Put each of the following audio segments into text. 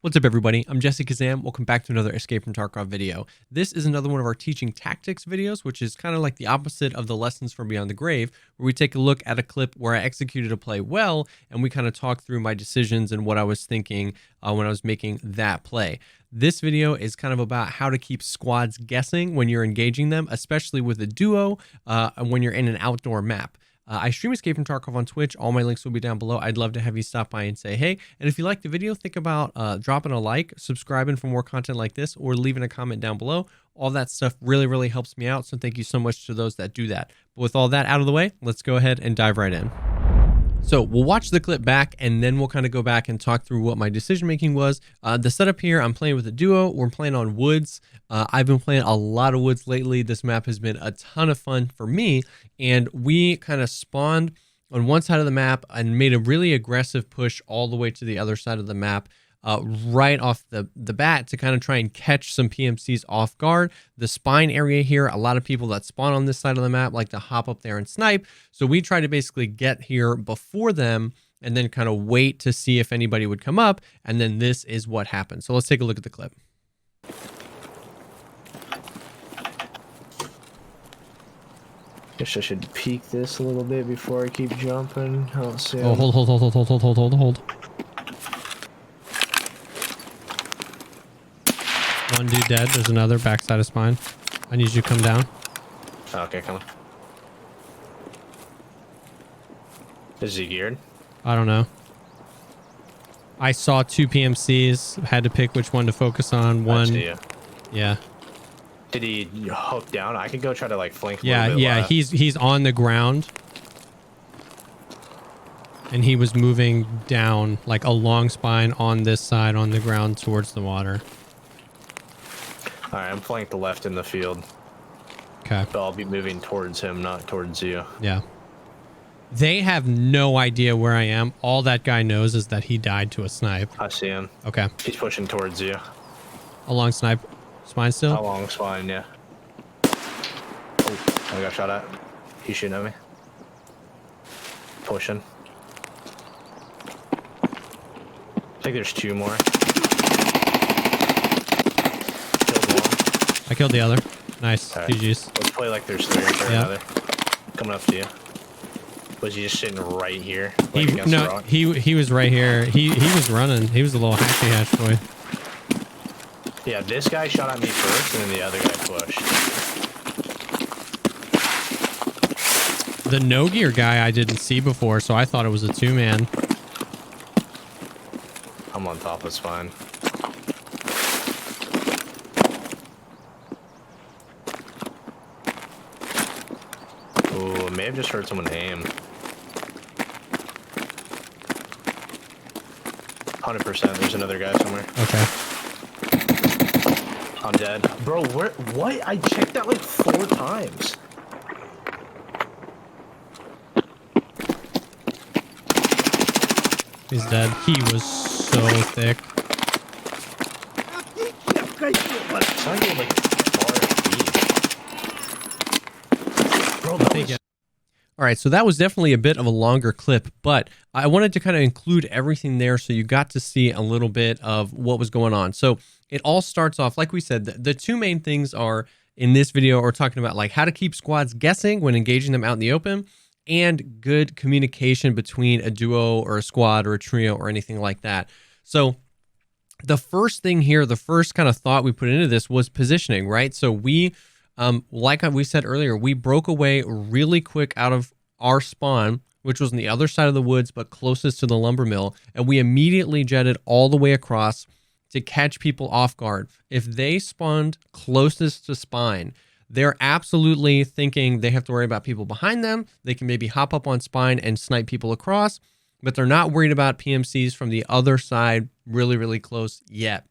What's up, everybody? I'm Jessekazam. Welcome back to another Escape From Tarkov video. This is another one of our teaching tactics videos, which is kind of like the opposite of the lessons from Beyond the Grave, where we take a look at a clip where I executed a play well, and we kind of talk through my decisions and what I was thinking when I was making that play. This video is kind of about how to keep squads guessing when you're engaging them, especially with a duo and when you're in an outdoor map. I stream Escape From Tarkov on Twitch. All my links will be down below. I'd love to have you stop by and say hey. And if you like the video, think about dropping a like, subscribing for more content like this, or leaving a comment down below. All that stuff really helps me out. So thank you so much to those that do that. But with all that out of the way, let's go ahead and dive right in. So we'll watch the clip back, and then we'll kind of go back and talk through what my decision making was. The setup here, I'm playing with a duo. We're playing on woods. I've been playing a lot of woods lately. This map has been a ton of fun for me, and we kind of spawned on one side of the map and made a really aggressive push all the way to the other side of the map right off the bat to kind of try and catch some PMCs off guard. The spine area here, a lot of people that spawn on this side of the map like to hop up there and snipe. So we try to basically get here before them and then kind of wait to see if anybody would come up. And then this is what happened. So let's take a look at the clip. Guess I should peek this a little bit before I keep jumping. I don't see him. Oh, hold. One dude dead. There's another backside of spine. I need you to come down. Okay, come on. Is he geared? I don't know. I saw two PMCs. Had to pick which one to focus on. One. I see ya. Yeah. Did he hook down? I can go try to like flank. Yeah. Left. He's on the ground, and he was moving down like a long spine on this side on the ground towards the water. Alright, I'm flanked the left in the field. Okay. But I'll be moving towards him, not towards you. Yeah. They have no idea where I am. All that guy knows is that he died to a snipe. I see him. Okay. He's pushing towards you. Along snipe. Spine still? Along spine, yeah. Oh, I got shot at. He's shooting at me. Pushing. I think there's two more. I killed the other. Nice. Right. GG's. Let's play like there's three or another. Coming up to you. Was he just sitting right here? Like he was right here. He was running. He was a little hacky hatch boy. Yeah, this guy shot at me first, and then the other guy pushed. The no gear guy I didn't see before, so I thought it was a two-man. I'm on top of spine. Ooh, I may have just heard someone aim. 100%. There's another guy somewhere. Okay. I'm dead. Bro, what? I checked that like 4 times. He's dead. He was so thick. So I get like far. Bro, that was... All right, so that was definitely a bit of a longer clip, but I wanted to kind of include everything there so you got to see a little bit of what was going on. So it all starts off, like we said, the two main things are in this video are talking about like how to keep squads guessing when engaging them out in the open and good communication between a duo or a squad or a trio or anything like that. So the first thing here, the first kind of thought we put into this was positioning, right? So we... like we said earlier, we broke away really quick out of our spawn, which was on the other side of the woods, but closest to the lumber mill. And we immediately jetted all the way across to catch people off guard. If they spawned closest to spine, they're absolutely thinking they have to worry about people behind them. They can maybe hop up on spine and snipe people across, but they're not worried about PMCs from the other side really close yet.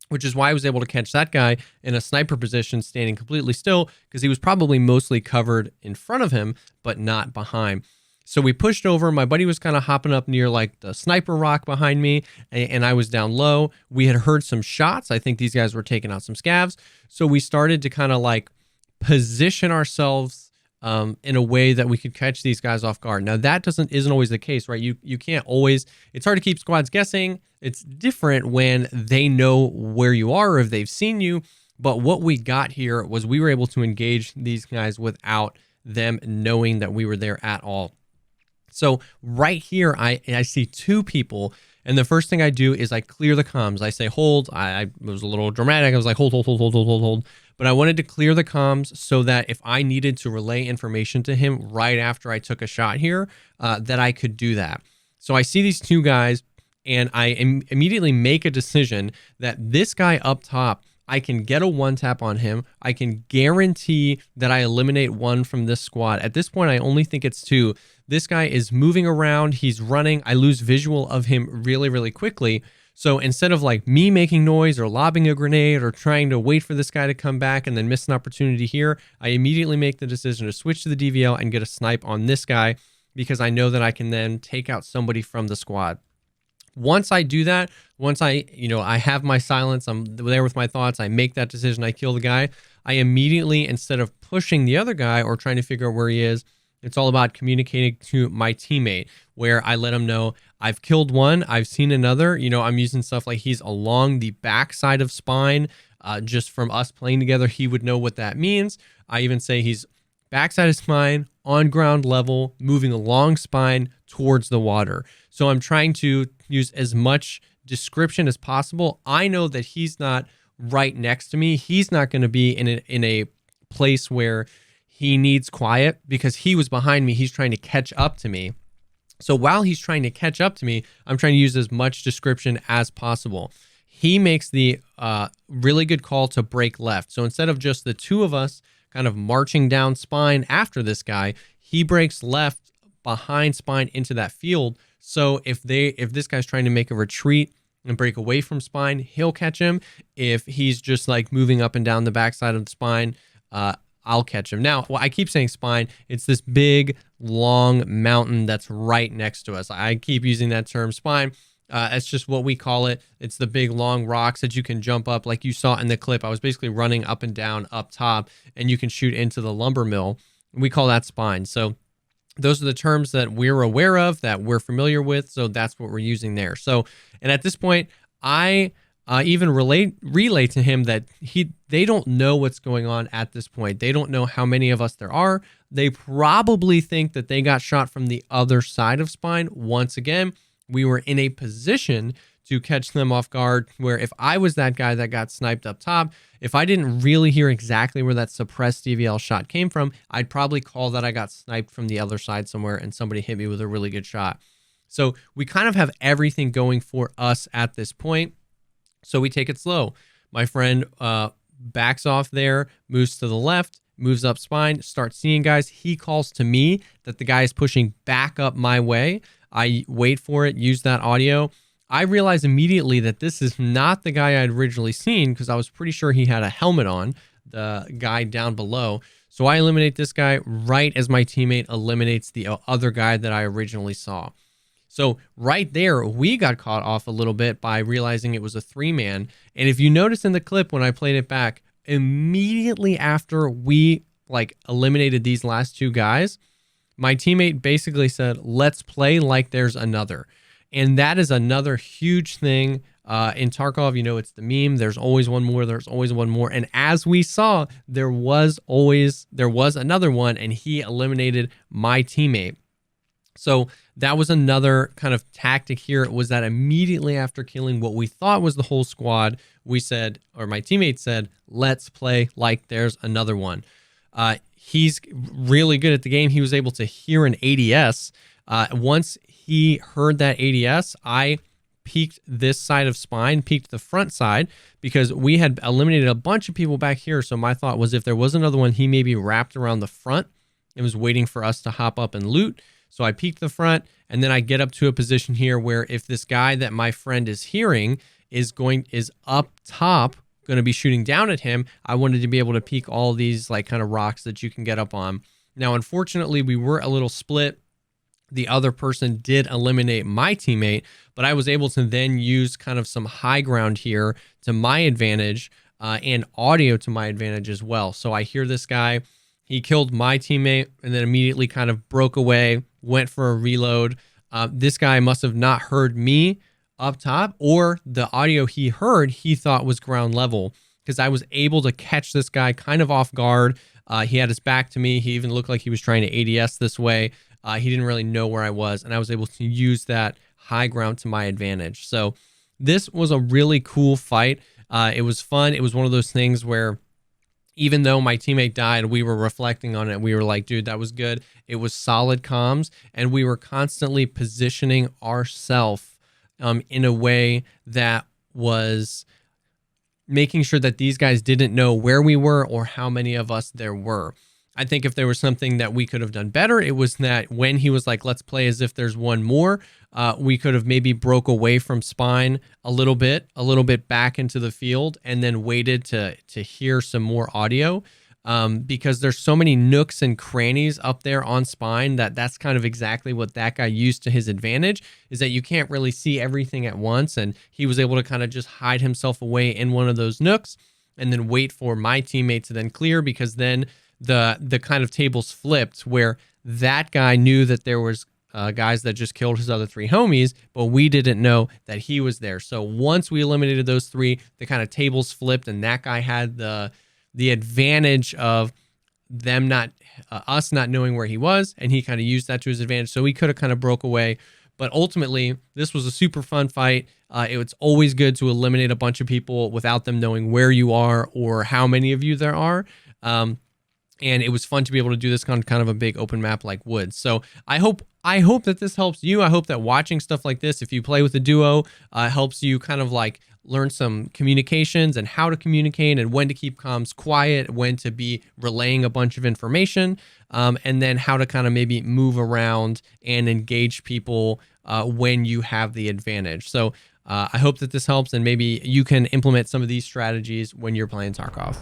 Which is why I was able to catch that guy in a sniper position standing completely still because he was probably mostly covered in front of him, but not behind. So we pushed over. My buddy was kind of hopping up near like the sniper rock behind me, and I was down low. We had heard some shots. I think these guys were taking out some scavs. So we started to kind of like position ourselves in a way that we could catch these guys off guard. Now that isn't always the case, right? You can't always. It's hard to keep squads guessing. It's different when they know where you are or if they've seen you. But what we got here was we were able to engage these guys without them knowing that we were there at all. So right here, I see two people, and the first thing I do is I clear the comms. I say hold. I was a little dramatic. I was like hold. But I wanted to clear the comms so that if I needed to relay information to him right after I took a shot here, that I could do that. So I see these two guys, and I immediately make a decision that this guy up top, I can get a one tap on him. I can guarantee that I eliminate one from this squad. At this point, I only think it's two. This guy is moving around. He's running. I lose visual of him really, really quickly. So instead of like me making noise or lobbing a grenade or trying to wait for this guy to come back and then miss an opportunity here, I immediately make the decision to switch to the DVL and get a snipe on this guy because I know that I can then take out somebody from the squad. Once I do that, once I have my silence, I'm there with my thoughts, I make that decision, I kill the guy, I immediately, instead of pushing the other guy or trying to figure out where he is, it's all about communicating to my teammate where I let him know I've killed one, I've seen another. I'm using stuff like he's along the back side of spine. Just from us playing together, he would know what that means. I even say he's backside of spine, on ground level, moving along spine towards the water. So I'm trying to use as much description as possible. I know that he's not right next to me. He's not going to be in a place where he needs quiet because he was behind me. He's trying to catch up to me. So while he's trying to catch up to me, I'm trying to use as much description as possible. He makes the really good call to break left. So instead of just the two of us kind of marching down spine after this guy, he breaks left behind spine into that field. So if this guy's trying to make a retreat and break away from spine, he'll catch him. If he's just like moving up and down the backside of the spine, I'll catch him. Now, I keep saying spine. It's this big, long mountain that's right next to us. I keep using that term spine. It's just what we call it. It's the big, long rocks that you can jump up like you saw in the clip. I was basically running up and down up top, and you can shoot into the lumber mill. We call that spine. So those are the terms that we're aware of, that we're familiar with. So that's what we're using there. So, and at this point, I even relay to him that they don't know what's going on at this point. They don't know how many of us there are. They probably think that they got shot from the other side of spine. Once again, we were in a position to catch them off guard, where if I was that guy that got sniped up top, if I didn't really hear exactly where that suppressed DVL shot came from, I'd probably call that I got sniped from the other side somewhere and somebody hit me with a really good shot. So we kind of have everything going for us at this point. So we take it slow. My friend backs off there, moves to the left, moves up spine, starts seeing guys. He calls to me that the guy is pushing back up my way. I wait for it, use that audio. I realize immediately that this is not the guy I'd originally seen because I was pretty sure he had a helmet on, the guy down below. So I eliminate this guy right as my teammate eliminates the other guy that I originally saw. So right there, we got caught off a little bit by realizing it was a 3-man. And if you notice in the clip when I played it back, immediately after we eliminated these last two guys, my teammate basically said, let's play like there's another. And that is another huge thing in Tarkov. It's the meme. There's always one more. There's always one more. And as we saw, there was another one, and he eliminated my teammate. So that was another kind of tactic here. It was that immediately after killing what we thought was the whole squad, we said, or my teammate said, let's play like there's another one. He's really good at the game. He was able to hear an ADS. Once he heard that ADS, I peeked this side of spine, peeked the front side, because we had eliminated a bunch of people back here. So my thought was if there was another one, he maybe wrapped around the front and was waiting for us to hop up and loot. So I peeked the front, and then I get up to a position here where if this guy that my friend is hearing is up top, going to be shooting down at him, I wanted to be able to peek all these kind of rocks that you can get up on. Now, unfortunately, we were a little split. The other person did eliminate my teammate, but I was able to then use kind of some high ground here to my advantage and audio to my advantage as well. So I hear this guy. He killed my teammate and then immediately kind of broke away, went for a reload. This guy must have not heard me up top, or the audio he heard he thought was ground level, because I was able to catch this guy kind of off guard. He had his back to me. He even looked like he was trying to ADS this way. He didn't really know where I was, and I was able to use that high ground to my advantage. So this was a really cool fight. It was fun. It was one of those things where even though my teammate died, we were reflecting on it. We were like, dude, that was good. It was solid comms, and we were constantly positioning ourselves in a way that was making sure that these guys didn't know where we were or how many of us there were. I think if there was something that we could have done better, it was that when he was like, let's play as if there's one more, we could have maybe broke away from spine a little bit back into the field, and then waited to hear some more audio. Because there's so many nooks and crannies up there on spine that's kind of exactly what that guy used to his advantage, is that you can't really see everything at once. And he was able to kind of just hide himself away in one of those nooks and then wait for my teammate to then clear, because then the kind of tables flipped where that guy knew that there was guys that just killed his other 3 homies, but we didn't know that he was there. So once we eliminated those 3, the kind of tables flipped, and that guy had the advantage of them us not knowing where he was, and he kind of used that to his advantage. So he could have kind of broke away. But ultimately, this was a super fun fight. It's always good to eliminate a bunch of people without them knowing where you are or how many of you there are. And it was fun to be able to do this on kind of a big open map like Woods. So I hope that this helps you. I hope that watching stuff like this, if you play with a duo, helps you kind of like learn some communications and how to communicate and when to keep comms quiet, when to be relaying a bunch of information, and then how to kind of maybe move around and engage people when you have the advantage. So I hope that this helps, and maybe you can implement some of these strategies when you're playing Tarkov.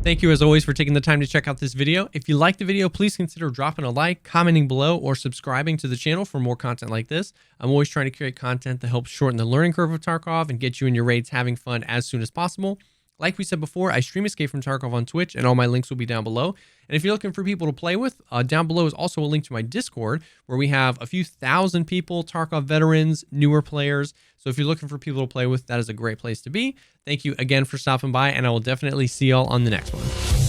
Thank you as always for taking the time to check out this video. If you liked the video, please consider dropping a like, commenting below, or subscribing to the channel for more content like this. I'm always trying to create content that helps shorten the learning curve of Tarkov and get you in your raids having fun as soon as possible. Like we said before, I stream Escape from Tarkov on Twitch, and all my links will be down below. And if you're looking for people to play with, down below is also a link to my Discord, where we have a few thousand people, Tarkov veterans, newer players. So if you're looking for people to play with, that is a great place to be. Thank you again for stopping by, and I will definitely see y'all on the next one.